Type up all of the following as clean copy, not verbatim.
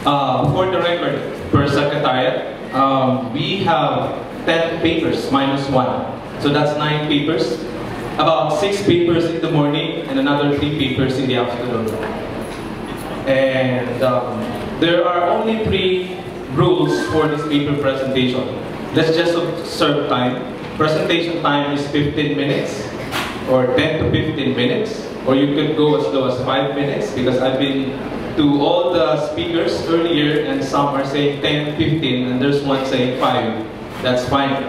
For the record, per secretariat, we have 10 papers minus 1. So that's 9 papers. About 6 papers in the morning and another 3 papers in the afternoon. And there are only 3 rules for this paper presentation. Let's just observe time. Presentation time is 15 minutes or 10 to 15 minutes, or you could go as low as 5 minutes, because I've been to all the speakers earlier and some are saying 10, 15, and there's one saying 5. That's fine.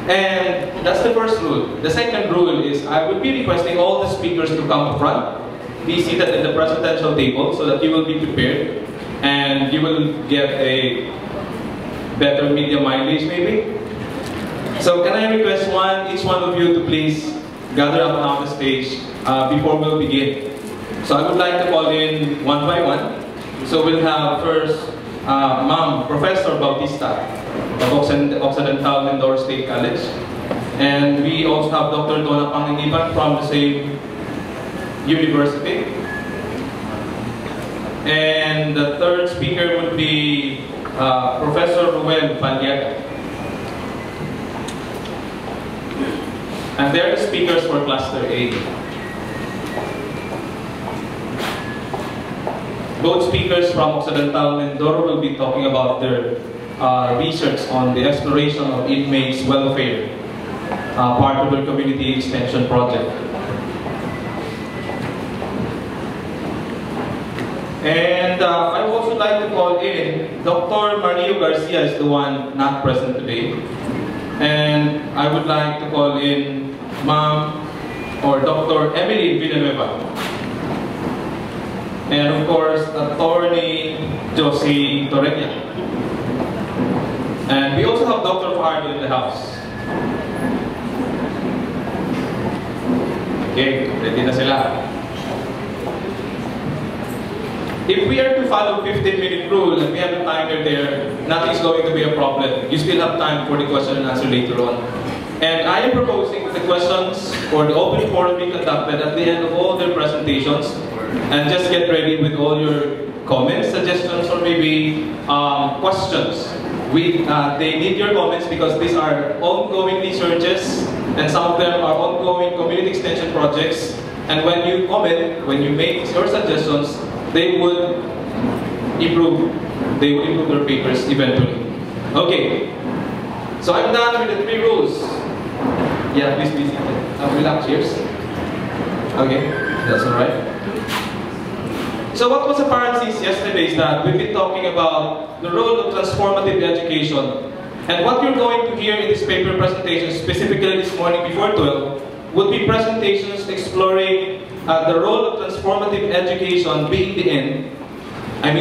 And that's the first rule. The second rule is I would be requesting all the speakers to come up front, be seated at the presidential table so that you will be prepared and you will get a better media mileage maybe. So can I request each one of you to please gather up on the stage before we'll begin. So I would like to call in one by one. So we'll have first Ma'am Professor Bautista of Occidental Mindoro State College. And we also have Dr. Donna Panginipan from the same university. And the third speaker would be Professor Ruel Pandiaga. And they are the speakers for Cluster A. Both speakers from Occidental Mindoro will be talking about their research on the exploration of inmates' welfare, part of their community extension project. And I would also like to call in Dr. Mario Garcia is the one not present today. And I would like to call in Ma'am or Dr. Emily Villanueva. And of course, Attorney Josie Torreña. And we also have Dr. Fajardo in the house. Okay, ready na sila. If we are to follow 15-minute rule and we have a timer there, nothing's going to be a problem. You still have time for the question and answer later on. And I am proposing the questions for the open forum be conducted at the end of all their presentations. And just get ready with all your comments, suggestions, or maybe questions. They need your comments because these are ongoing researches and some of them are ongoing community extension projects. And when you comment, when you make your suggestions, they would improve their papers eventually. Okay, so I'm done with the 3 rules. Yeah, please be seated. Relax, cheers. Okay, that's alright. So what was apparent since yesterday is that we've been talking about the role of transformative education. And what you're going to hear in this paper presentation, specifically this morning before 12, would be presentations exploring the role of transformative education being the end,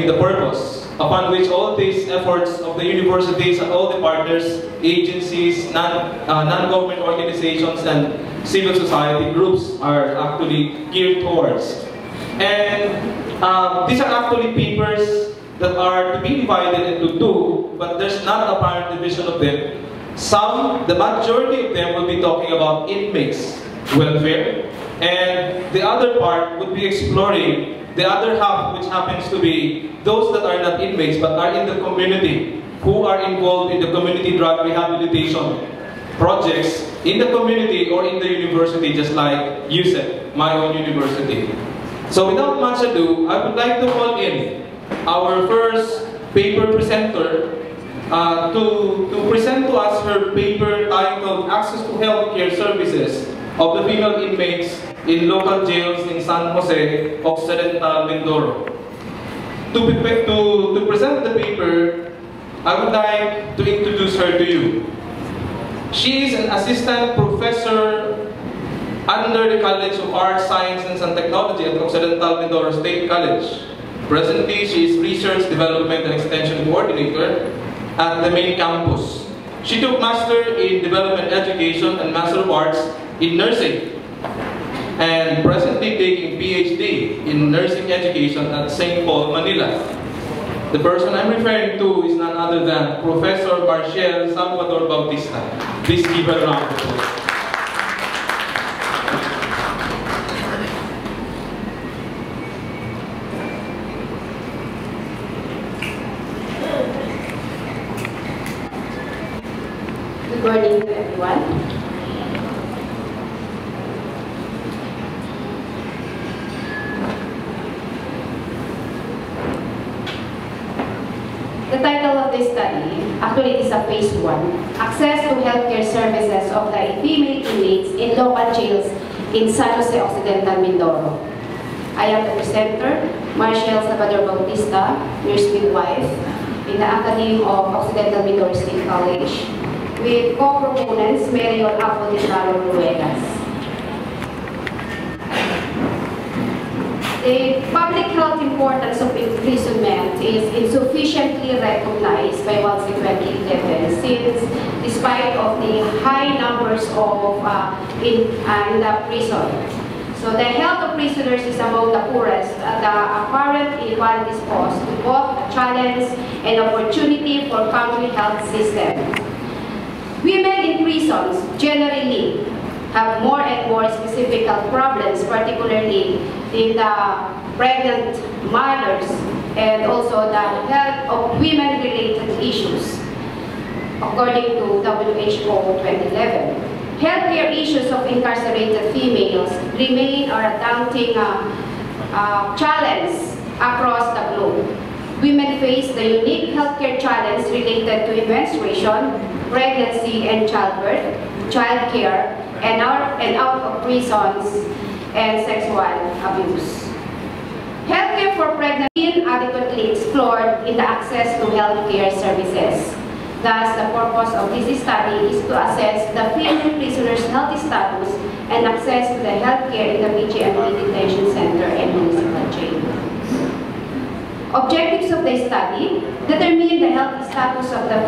the purpose, upon which all these efforts of the universities and all the partners, agencies, non-government organizations, and civil society groups are actually geared towards. And these are actually papers that are to be divided into 2, but there's not a apparent division of them. The majority of them will be talking about inmates' welfare, and the other part would be exploring the other half, which happens to be those that are not inmates but are in the community, who are involved in the community drug rehabilitation projects in the community or in the university, just like you said, my own university. So without much ado, I would like to call in our first paper presenter to present to us her paper titled Access to Healthcare Services of the Female Inmates in Local Jails in San Jose, Occidental Mindoro. To present the paper, I would like to introduce her to you. She is an assistant professor under the College of Arts, Sciences and Technology at Occidental Mindoro State College. Presently, she is Research, Development and Extension Coordinator at the main campus. She took Master in Development Education and Master of Arts in Nursing, and presently taking PhD in Nursing Education at St. Paul, Manila. The person I'm referring to is none other than Professor Marciel Salvador Bautista. Please give her a round of applause. morning to everyone. The title of this study, actually it is a phase 1, Access to Healthcare Services of the Female Inmates in Local Jails in San Jose Occidental, Mindoro. I am the presenter, Marshall Salvador Bautista, nurse midwife in the Academy of Occidental Mindoro State College, with co-proponents Mayor Apolinario Ruegas. The public health importance of imprisonment is insufficiently recognized by 2011, since despite of the high numbers of in the prison. So the health of prisoners is among the poorest. The apparent inequalities pose to both a challenge and opportunity for country health system. Women in prisons generally have more and more specific health problems, particularly in the pregnant mothers and also the health of women-related issues, according to WHO 2011. Healthcare issues of incarcerated females remain a daunting challenge across the globe. Women face the unique healthcare challenge related to menstruation, pregnancy and childbirth, childcare, and out of prisons and sexual abuse. Healthcare for pregnancy is inadequately explored in the access to healthcare services. Thus, the purpose of this study is to assess the female prisoners' health status and access to the healthcare in the BG and Detention Center and municipal jail. Objectives of the study: determine the health status of the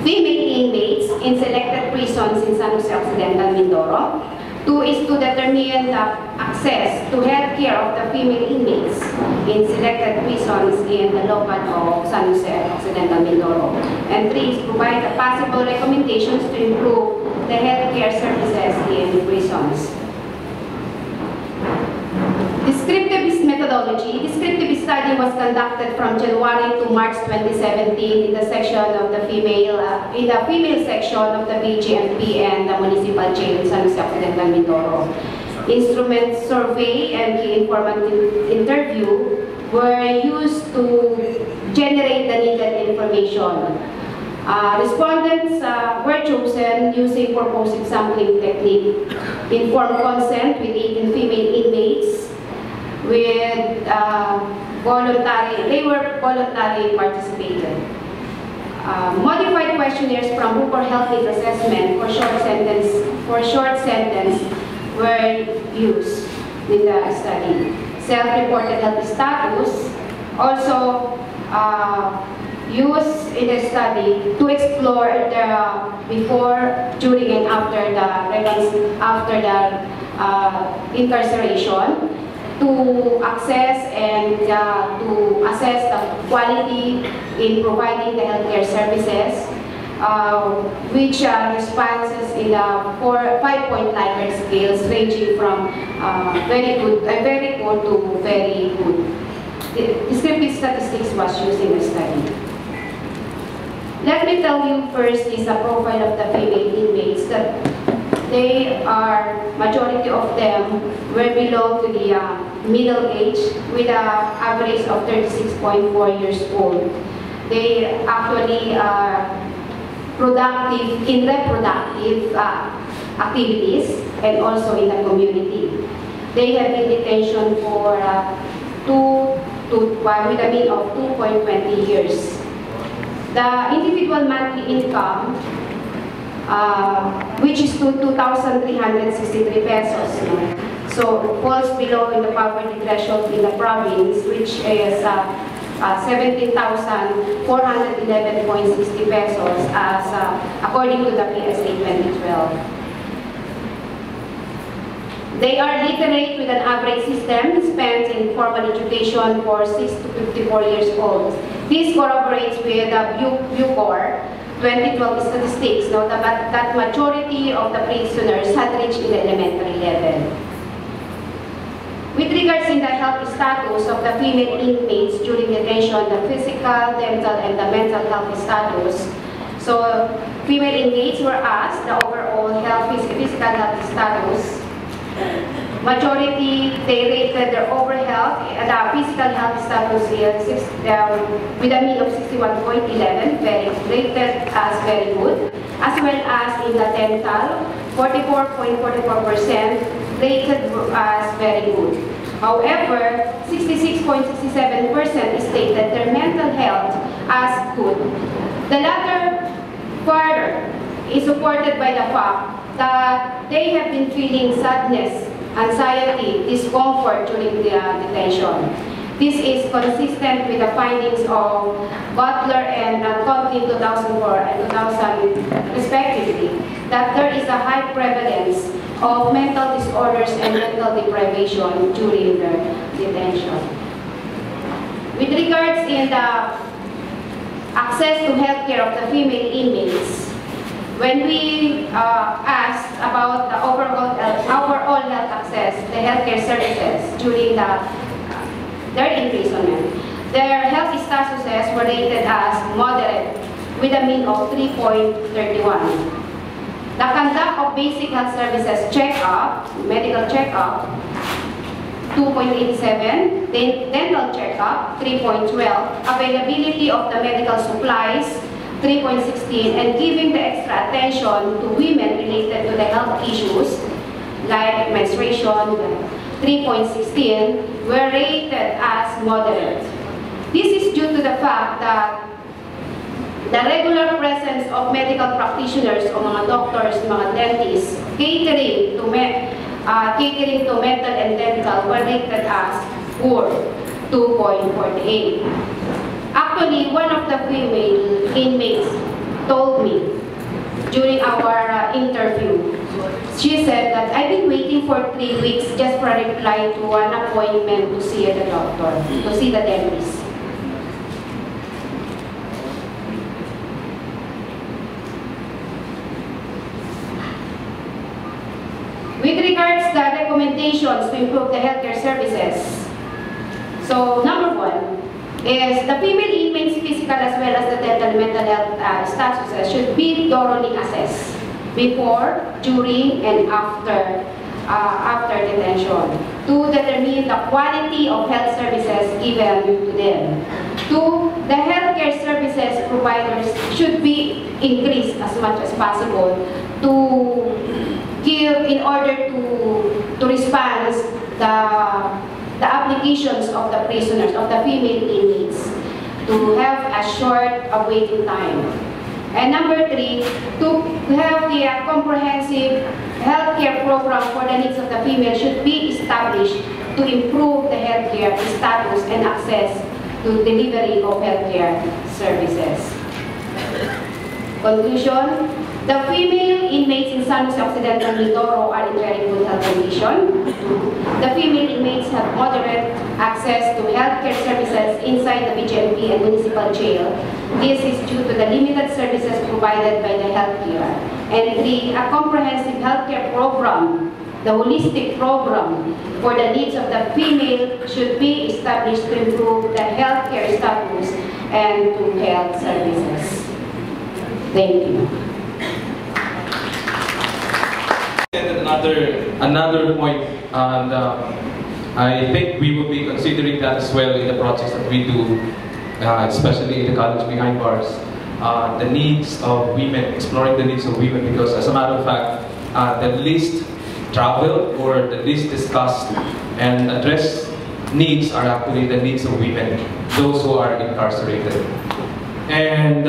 female inmates in selected prisons in San Jose Occidental, Mindoro. 2 is to determine the access to health care of the female inmates in selected prisons in the local of San Jose Occidental, Mindoro. And 3 is provide the possible recommendations to improve the health care services in prisons. Descriptive methodology. Descriptive study was conducted from January to March 2017 in the section of the female, section of the BGMP and the municipal jail in San Jose Occidental, Mindoro. Instrument survey and key informative interview were used to generate the needed information. Respondents were chosen using proposed sampling technique, informed consent with 18 female inmates, with they were voluntary participated. Modified questionnaires from Hooper Health Needs Assessment for short sentence were used in the study. Self-reported health status also used in the study to explore the before, during, and after the incarceration, to access and to assess the quality in providing the healthcare services, which responses in the 5-point Likert scales ranging from very poor to very good. The descriptive statistics was used in the study. Let me tell you first is a profile of the female inmates that they are, majority of them were below to the middle age with an average of 36.4 years old. They actually are productive in reproductive activities and also in the community. They have been detention for with a mean of 2.20 years. The individual monthly income, which is to 2,363 pesos. So falls below in the poverty threshold in the province, which is 17,411.60 pesos as according to the PSA 2012. They are literate with an average system spent in formal education for 6 to 54 years old. This corroborates with the Bucor 2012 statistics, no, that majority of the prisoners had reached in the elementary level. With regards in the health status of the female inmates during detention, the physical, dental, and the mental health status, So female inmates were asked the overall physical health status. Majority, they rated their overall health, the physical health status is with a mean of 61.11, rated as very good, as well as in the dental, 44.44% rated as very good. However, 66.67% stated their mental health as good. The latter further is supported by the fact that they have been feeling sadness, anxiety, discomfort during the detention. This is consistent with the findings of Butler and Conklin 2004 and 2000 respectively, that there is a high prevalence of mental disorders and mental deprivation during the detention. With regards in the access to healthcare of the female inmates, when we asked about the overall health access, the healthcare services during their imprisonment, their health statuses were rated as moderate with a mean of 3.31. The conduct of basic health services checkup, medical checkup, 2.87, dental checkup, 3.12, availability of the medical supplies, 3.16, and giving the extra attention to women related to the health issues like menstruation, 3.16, were rated as moderate. This is due to the fact that the regular presence of medical practitioners o mga doctors, mga dentists, catering to mental and dental were rated as poor, 2.48. Actually, one of the female inmates told me during our interview, she said that I've been waiting for 3 weeks just for a reply to an appointment to see the doctor, to see the dentist. With regards to the recommendations to improve the healthcare services, so number 1 is the female inmates' physical as well as the dental and mental health statuses should be thoroughly assessed before, during, and after detention to determine the quality of health services given to them. 2, the healthcare services providers should be increased as much as possible to give in order to respond the applications of the prisoners, of the female inmates, to have a short waiting time. And number 3, to have the comprehensive healthcare program for the needs of the female should be established to improve the healthcare status and access to delivery of healthcare services. Conclusion, the female inmates in San Jose Occidental, Mindoro are in very good health condition. The female inmates have moderate access to healthcare services inside the BGMP and municipal jail. This is due to the limited services provided by the healthcare. And 3, a comprehensive healthcare program, the holistic program for the needs of the female should be established to improve the healthcare status and to health services. Thank you. Another point, and I think we will be considering that as well in the projects that we do, especially in the college behind bars, the needs of women, exploring the needs of women, because as a matter of fact, the least traveled or the least discussed and addressed needs are actually the needs of women, those who are incarcerated. And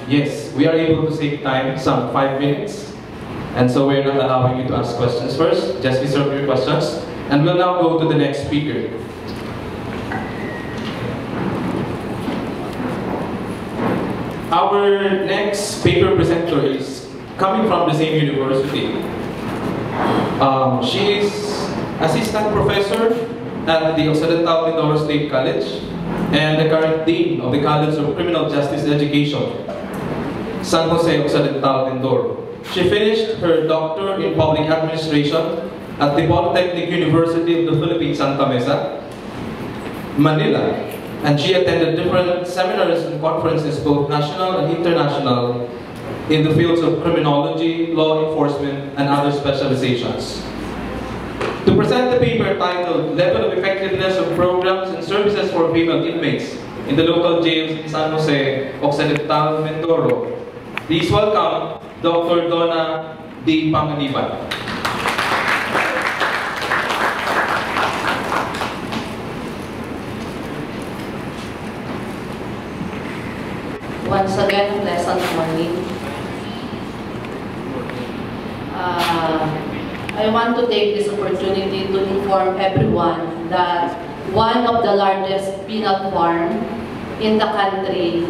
yes, we are able to save time, some 5 minutes. And so we're not allowing you to ask questions first. Just reserve your questions. And we'll now go to the next speaker. Our next paper presenter is coming from the same university. She is assistant professor at the Occidental Mindoro State College and the current dean of the College of Criminal Justice Education, San Jose Occidental Mindoro. She finished her doctorate in public administration at the Polytechnic University of the Philippines, Santa Mesa, Manila, and she attended different seminars and conferences, both national and international, in the fields of criminology, law enforcement, and other specializations. To present the paper titled Level of Effectiveness of Programs and Services for Female Inmates in the Local Jails in San Jose, Occidental, Mindoro, please welcome Dr. Donna D. Panganiban. Once again, pleasant morning. I want to take this opportunity to inform everyone that one of the largest penal farm in the country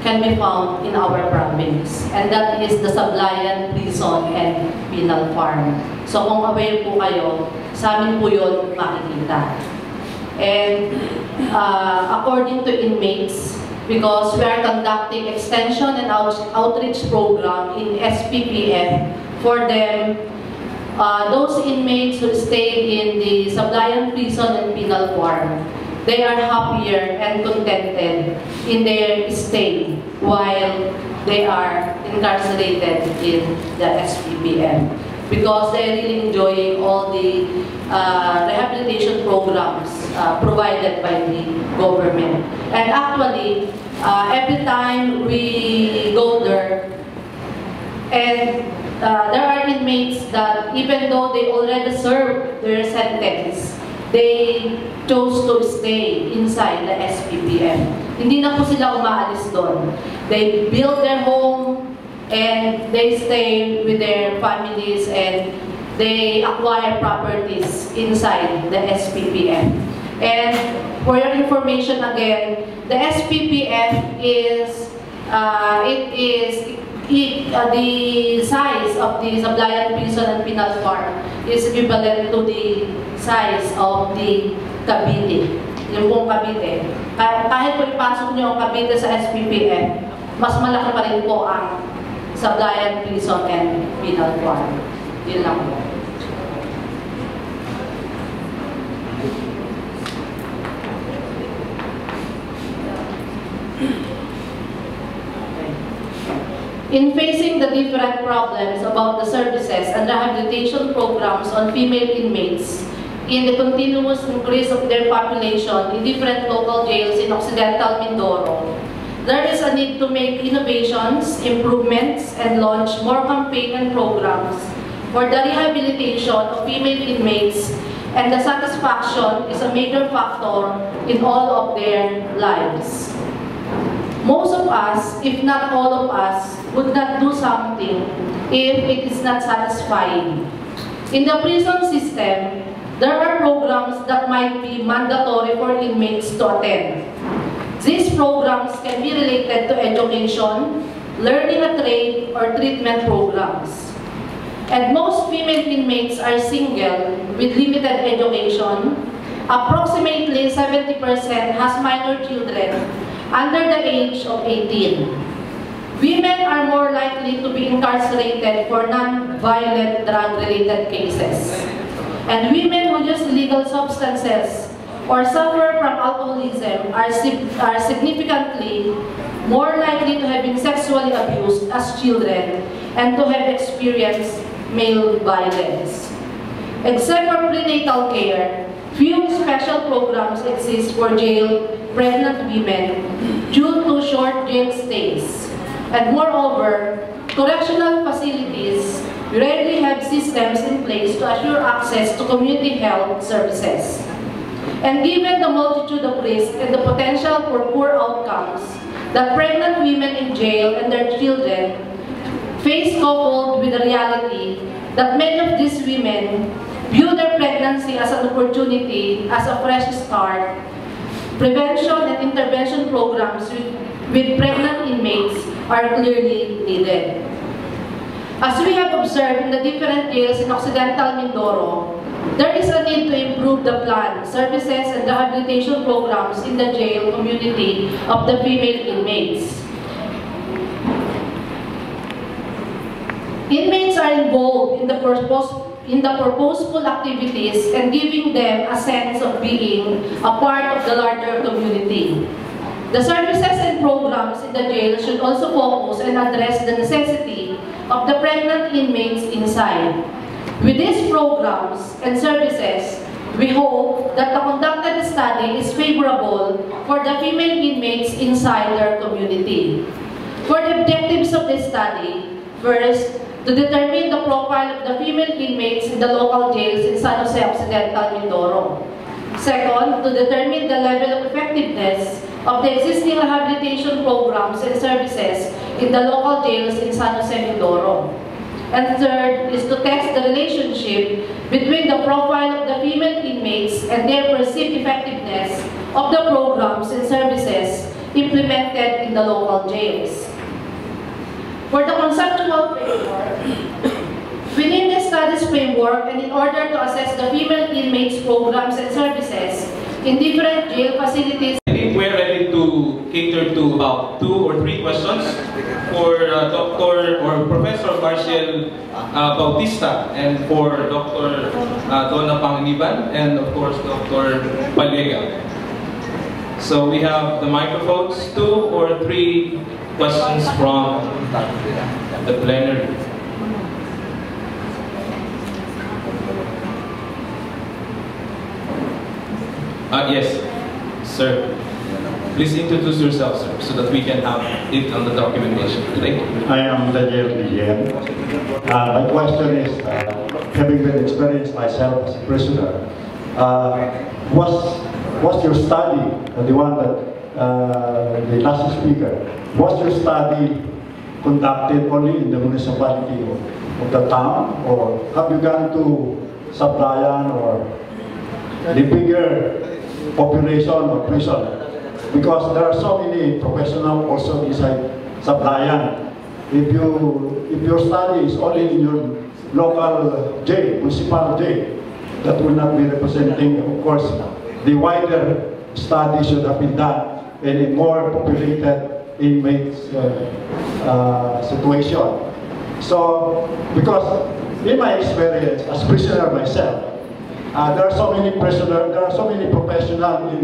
can be found in our province, and that is the Sablayan Prison and Penal Farm. So kung aware po kayo, sa amin po yun makikita. And according to inmates, because we are conducting extension and outreach program in SPPF for them, those inmates who stay in the Sablayan Prison and Penal Farm, they are happier and contented in their stay while they are incarcerated in the SPPF, because they are really enjoying all the rehabilitation programs provided by the government. And actually, every time we go there, and there are inmates that even though they already served their sentence, they chose to stay inside the SPPF. Hindi na po sila umaalis doon. They build their home and they stay with their families and they acquire properties inside the SPPF. And for your information again, the SPPF is, the size of the Sablayan Prison and Penal Farm is equivalent to the size of the Cavite. Yung pong Cavite. Kahit po ipasok nyo ang Cavite sa SPPF, mas malaki pa rin po ang Sablayan Prison and Penal Farm. Yun lang po. In facing the different problems about the services and rehabilitation programs on female inmates in the continuous increase of their population in different local jails in Occidental Mindoro, there is a need to make innovations, improvements, and launch more campaign and programs for the rehabilitation of female inmates, and the satisfaction is a major factor in all of their lives. Most of us, if not all of us, would not do something if it is not satisfying. In the prison system, there are programs that might be mandatory for inmates to attend. These programs can be related to education, learning a trade, or treatment programs. And most female inmates are single with limited education. Approximately 70% has minor children under the age of 18. Women are more likely to be incarcerated for non-violent drug-related cases. And women who use illegal substances or suffer from alcoholism are significantly more likely to have been sexually abused as children and to have experienced male violence. Except for prenatal care, few special programs exist for jail pregnant women due to short jail stays. And moreover, correctional facilities rarely have systems in place to assure access to community health services. And given the multitude of risks and the potential for poor outcomes that pregnant women in jail and their children face, coupled with the reality that many of these women view their pregnancy as an opportunity, as a fresh start, prevention and intervention programs with pregnant inmates are clearly needed. As we have observed in the different jails in Occidental Mindoro, there is a need to improve the plan, services, and rehabilitation programs in the jail community of the female inmates. Inmates are involved in the purposeful activities and giving them a sense of being a part of the larger community. The services and programs in the jail should also focus and address the necessity of the pregnant inmates inside. With these programs and services, we hope that the conducted study is favorable for the female inmates inside their community. For the objectives of this study, first, to determine the profile of the female inmates in the local jails in San Jose Occidental, Mindoro. Second, to determine the level of effectiveness of the existing rehabilitation programs and services in the local jails in San Jose, Mindoro. And third is to test the relationship between the profile of the female inmates and their perceived effectiveness of the programs and services implemented in the local jails. For the conceptual framework, within the studies framework and in order to assess the female inmates programs and services in different jail facilities, I think we're ready to cater to about 2 or 3 questions for Dr. or Professor Marcial Bautista and for Dr. Donna Pangiliban and of course Dr. Palega. So we have the microphones, 2 or 3 questions from the plenary. Yes, sir. Please introduce yourself, sir, so that we can have it on the documentation. Thank you. I am Daniel Guillen. My question is, having been experienced myself as a prisoner, was your study, the one that the last speaker, was your study conducted only in the municipality of the town, or have you gone to Sablayan or the bigger population or prison? Because there are so many professionals also inside Sablayan. If your study is only in your local jail, municipal jail, that will not be representing, of course, the wider study should have been done in a more populated inmates situation. So, because in my experience as prisoner myself, there are so many prisoners, there are so many professionals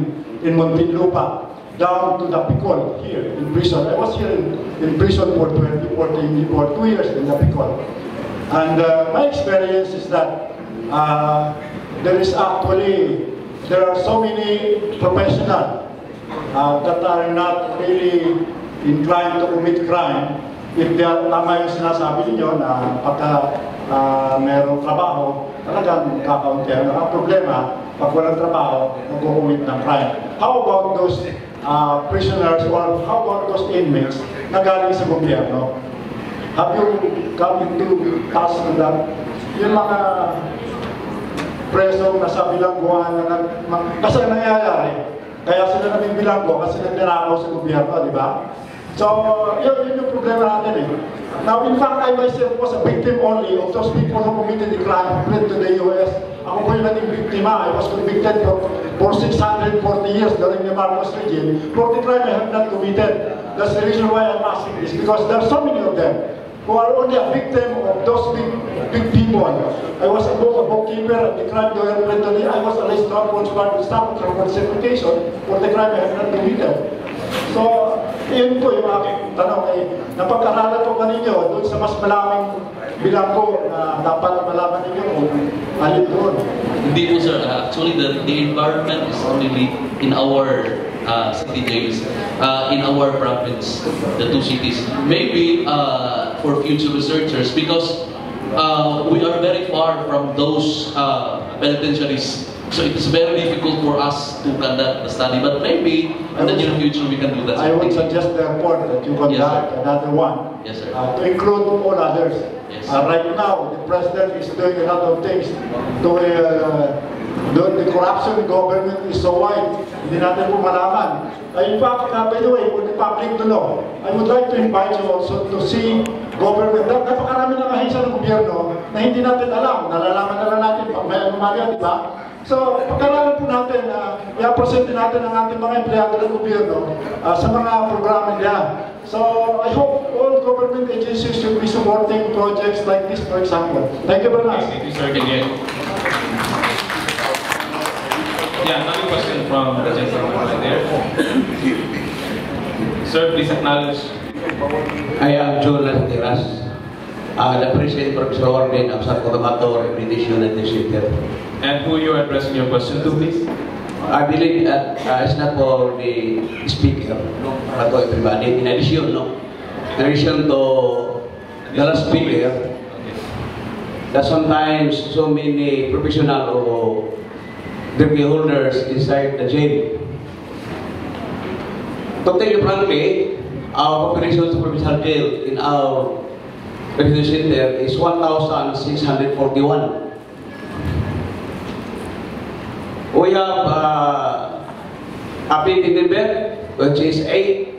in Muntinlupa, down to the Picol here in prison. I was here in prison for 2 years in the Picol. And my experience is that there are so many professionals that are not really inclined to commit crime. If they are, tama yung sinasabi ninyo na pagka mayroong trabaho, talagang kakaunti. Ang problema, pag walang trabaho, mag-commit ng crime. How about those prisoners, or how about those inmates na galing sa gobyerno? Have you come into touch with that? Yung mga preso na sa bilangguan na kasi nangyayari, kaya sila naging bilanggo kasi nagnanakaw sa gobyerno, di ba? So, yun yung problema natin eh. Now, in fact, I myself was a victim only of those people who committed the crime, fled to the US. Ako po yung naging biktima. I was convicted for 640 years during the Marcos regime for the crime I have not committed. That's the reason why I'm asking this, because there are so many of them who are only a victim of those big people. I was a bookkeeper at the crime lawyer fled to the I was arrested for staff for certification for the crime I have not committed. So, yun po yung aking tanong ay, napag-aralan po ba ninyo doon sa mas malaming bilanggo na dapat malaman ninyo kung alin doon? Hindi po sir, actually the environment is really in our city jails, in our province, the 2 cities. Maybe for future researchers, because we are very far from those penitentiaries. So it's very difficult for us to conduct the study, but maybe in the near future we can do that. I would suggest therefore that you conduct another one, yes, sir. To include all others. Yes. Right now, the president is doing a lot of things to the corruption in government is so wide, hindi natin po malaman. In fact, by the way, for the public to know, I would like to invite you also to see government. Napakarami ng ahensya ng gobyerno na hindi natin alam. Nalalaman na lang natin pag may anomalya, di ba? So, pagkaralan po natin, i-present natin ang ating mga empleyado ng gobyerno sa mga programa nila. So, I hope all government agencies should be supporting projects like this, for example. Thank you very much. Thank you, sir. Yeah, another question from the gentleman right there. Sir, please acknowledge. I am John Lantiras, the President Professor Warden of San Cotabato Rehabilitation and Center. And who you are addressing your question to, please? I believe that it's not for the speaker, but for everybody. In addition, to the last speaker, that sometimes so many professional or degree holders inside the jail. To tell you frankly, our population of provincial jail in our rehabilitation center is 1,641. We have a PT member, which is 8.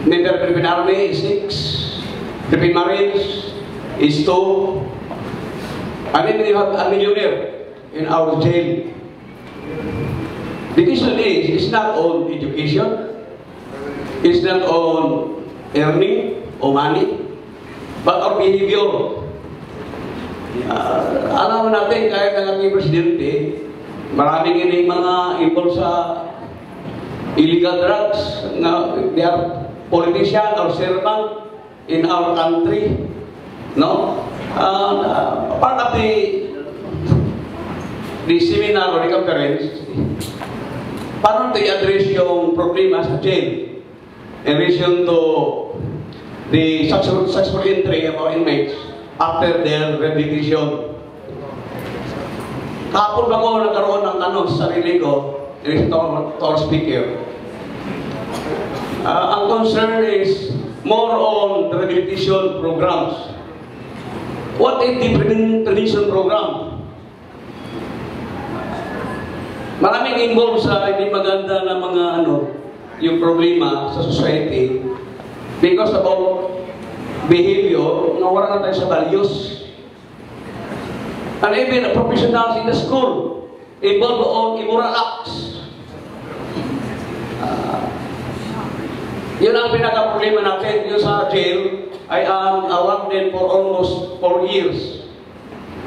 Member of Philippine Army is 6. Philippine Marines is 2. And then we have a millionaire in our jail. The question is, it's not on education, it's not on earning or money, but on behavior. Alam natin, kahit ang ating presidente, maraming ini mga involved sa illegal drugs, na they are politician or servant in our country. No? Part of the seminar or the conference, paano to i-address yung problema sa jail in relation to the successful entry of our inmates after their rehabilitation. Kahapon ba ko nagkaroon ng tanong sa sarili ko, to our speaker. Ang concern is more on the rehabilitation programs. What is the prevention program? Maraming involved sa hindi maganda na mga yung problema sa society because about behavior, nawala na tayo sa values. And even professionals in the school involved on immoral acts. Yun ang pinaka-problema natin. Yung sa jail, I am a warden for almost 4 years.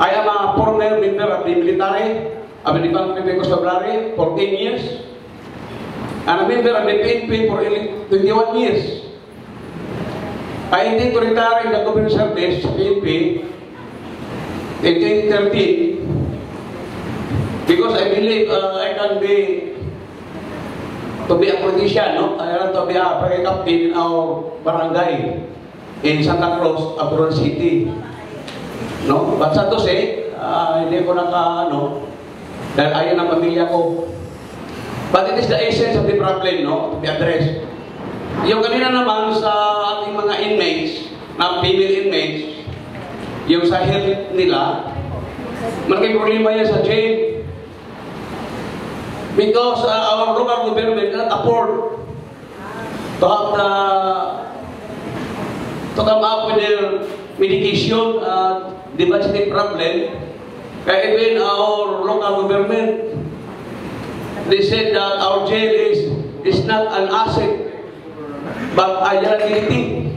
I am a former member of the military, of the Department of Constabulary for 10 years. And a member of the PNP for 21 years. I intend to retire in the government service, PNP, in 2013 because I believe I can be a politician, no? I want to be a captain in our barangay in Santa Cruz, Abron City. No? But sad to say, hindi ko dahil ayaw ng pamilya ko. But it is the essence of the problem, no? To be addressed. Yung kanina naman sa ating mga inmates, na female inmates, yung sa health nila, malaking problema yan sa jail. Because our local government cannot afford to have to come up with their medication, the budgeting problem. Kaya even our local government, they said that our jail is not an asset, but a liability.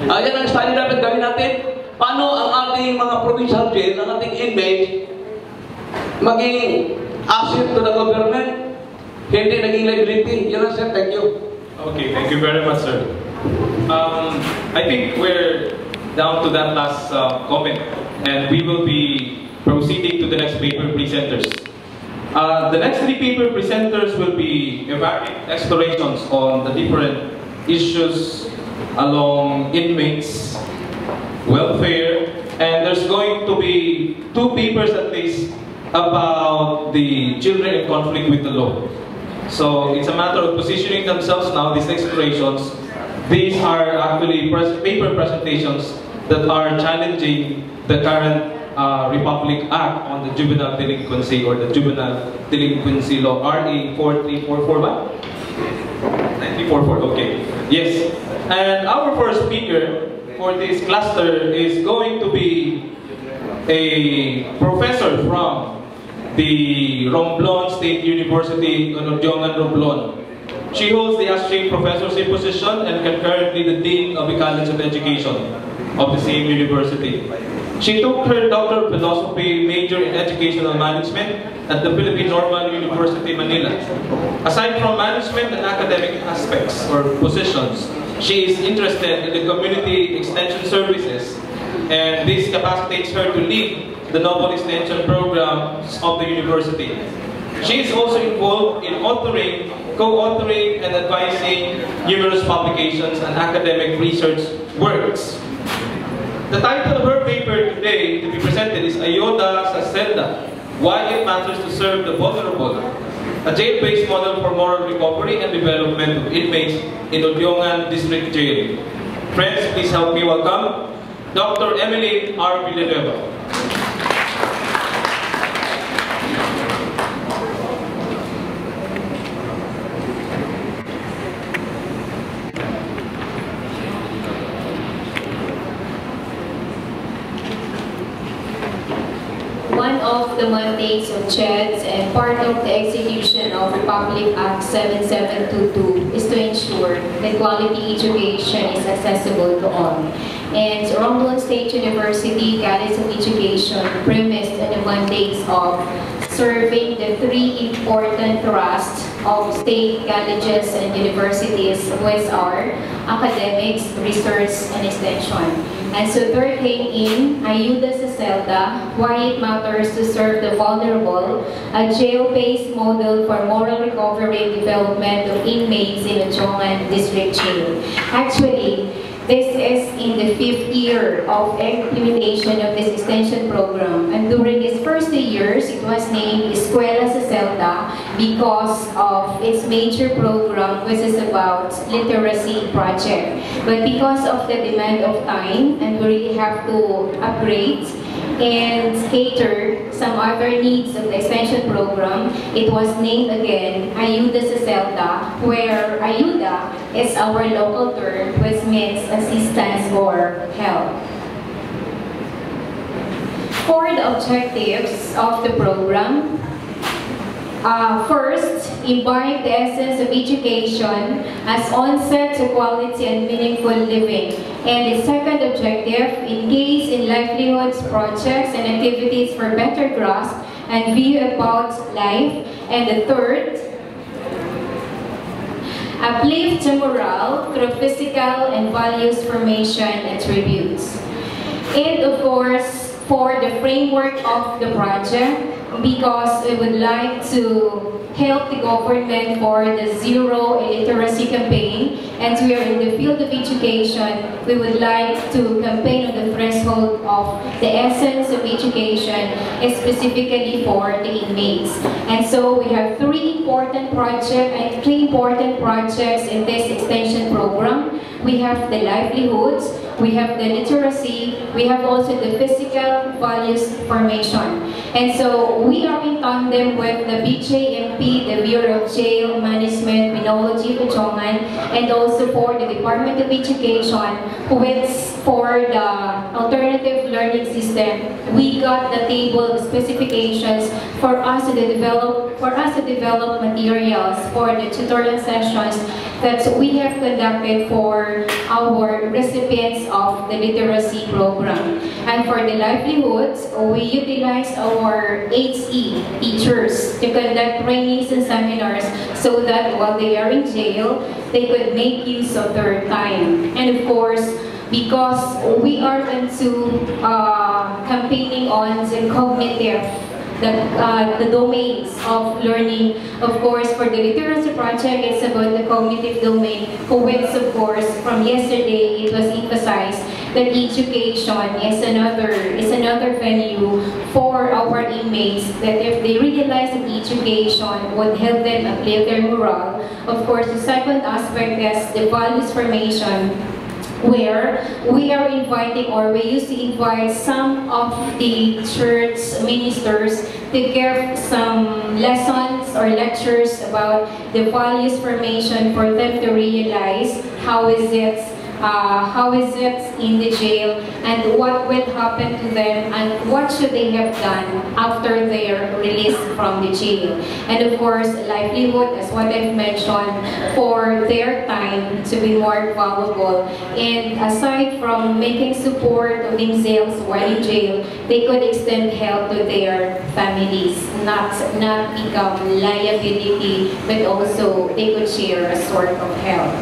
Yan ang study dapat gawin natin. Paano ang ating mga provincial jail, ang ating inmates, maging asset to the government, hindi naging liability. Yan ang sir, thank you. Okay, thank you very much, sir. I think we're down to that last comment, and we will be proceeding to the next paper presenters. The next 3 paper presenters will be evaluate explorations on the different issues along inmates, welfare, and there's going to be 2 papers at least about the children in conflict with the law. So it's a matter of positioning themselves now, these explorations. These are actually paper presentations that are challenging the current Republic Act on the juvenile delinquency or the juvenile delinquency law, RA 4344 ba? 9344, okay. Yes. And our first speaker for this cluster is going to be a professor from the Romblon State University, Nordiongan Romblon. She holds the associate professorship position and concurrently the Dean of the College of Education. of the same university. She took her Doctor of Philosophy major in Educational Management at the Philippine Normal University, Manila. Aside from management and academic aspects or positions, she is interested in the community extension services, and this capacitates her to lead the novel extension programs of the university. She is also involved in authoring, co-authoring, and advising numerous publications and academic research works. The title of her paper today to be presented is Ayuda sa Celda, Why It Matters to Serve the Vulnerable, a jail-based model for moral recovery and development of inmates in Odyongan District Jail. Friends, please help me welcome Dr. Emily R. Villanueva. One of the mandates of CHEDS and part of the execution of Republic Act 7722 is to ensure that quality education is accessible to all. And Romblon State University College of Education premised on the mandates of serving the three important thrusts of state colleges and universities, which are academics, research, and extension. And so there came in Ayuda sa Celda, Why It Matters to Serve the Vulnerable, a jail-based model for moral recovery and development of inmates in Odyongan District Jail. Actually, this is in the 5th year of implementation of this extension program. And during its first 2 years, it was named Eskwela sa Celda because of its major program, which is about literacy project. But because of the demand of time, and we really have to upgrade and cater some other needs of the extension program, it was named again Ayuda sa Celda, where Ayuda is our local term which means assistance or help. For the objectives of the program, first, imbibe the essence of education as onset to quality and meaningful living. And the second objective, engage in livelihoods, projects, and activities for better grasp and view about life. And the third, uplift the morale through physical and values formation attributes. And of course, for the framework of the project, because we would like to help the government for the Zero Illiteracy campaign, and we are in the field of education, we would like to campaign on the threshold of the essence of education, specifically for the inmates. And so we have three important projects in this extension program. We have the livelihoods, we have the literacy, we have also the physical values formation. And so we are in tandem with the BJMP, the Bureau of Jail Management, Minology of Odyongan, and also for the Department of Education, which for the alternative learning system, we got the table of specifications for us to develop materials for the tutorial sessions that we have conducted for our recipients of the literacy program. And for the livelihoods, we utilize our HE teachers to conduct trainings and seminars so that while they are in jail, they could make use of their time. And of course, because we are into campaigning on the cognitive, the domains of learning. Of course, for the literacy project, it's about the cognitive domain, which of course, from yesterday, it was emphasized that education is another venue for our inmates, that if they realize that education would help them uplift their morale. Of course, the second aspect is the values formation, where we are inviting, or we used to invite some of the church ministers to give some lessons or lectures about the values formation for them to realize how is it how is it in the jail, and what will happen to them, and what should they have done after their release from the jail. And of course, livelihood, as what I've mentioned, for their time to be more valuable. And aside from making support of themselves while in jail, they could extend help to their families, not become liability, but also they could share a sort of help.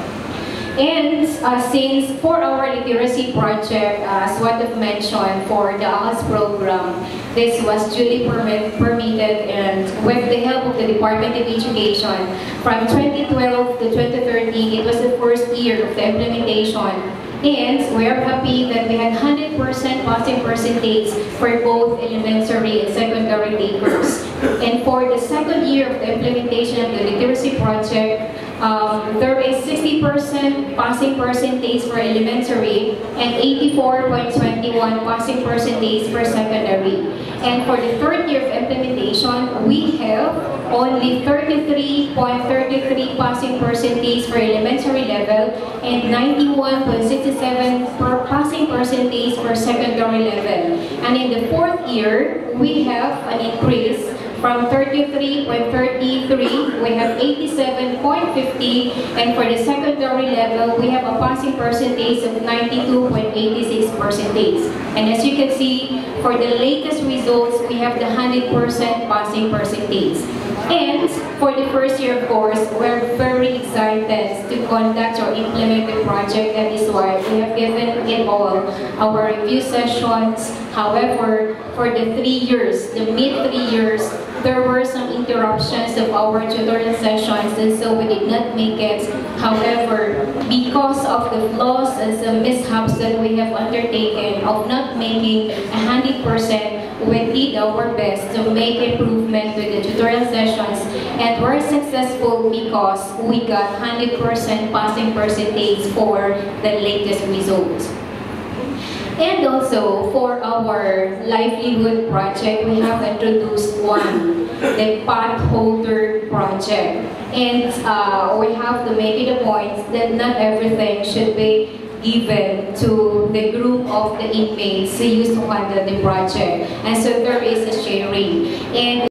And since for our literacy project, as what I've mentioned, for the ALS program, this was duly permitted, and with the help of the Department of Education, from 2012 to 2013, it was the first year of the implementation. And we are happy that we had 100% passing percentage for both elementary and secondary takers. And for the second year of the implementation of the literacy project, there is 60% passing percentage for elementary and 84.21 passing percentage for secondary. And for the third year of implementation, we have only 33.33 passing percentage for elementary level and 91.67 per passing percentage for secondary level. And in the fourth year, we have an increase from 33.33, we have 87.50, and for the secondary level, we have a passing percentage of 92.86%. And as you can see, for the latest results, we have the 100% passing percentage. And for the first year, of course, we're very excited to conduct or implement the project. That is why we have given it all our review sessions. However, for the 3 years, the mid 3 years, there were some interruptions of our tutorial sessions, and so we did not make it. However, because of the flaws and some mishaps that we have undertaken of not making 100%, we did our best to make improvement with the tutorial sessions, and were successful because we got 100% passing percentage for the latest results. And also, for our livelihood project, we have introduced one, the path holder project. And we have to make it a point that not everything should be given to the group of the inmates who used to handle the project. And so there is a sharing. And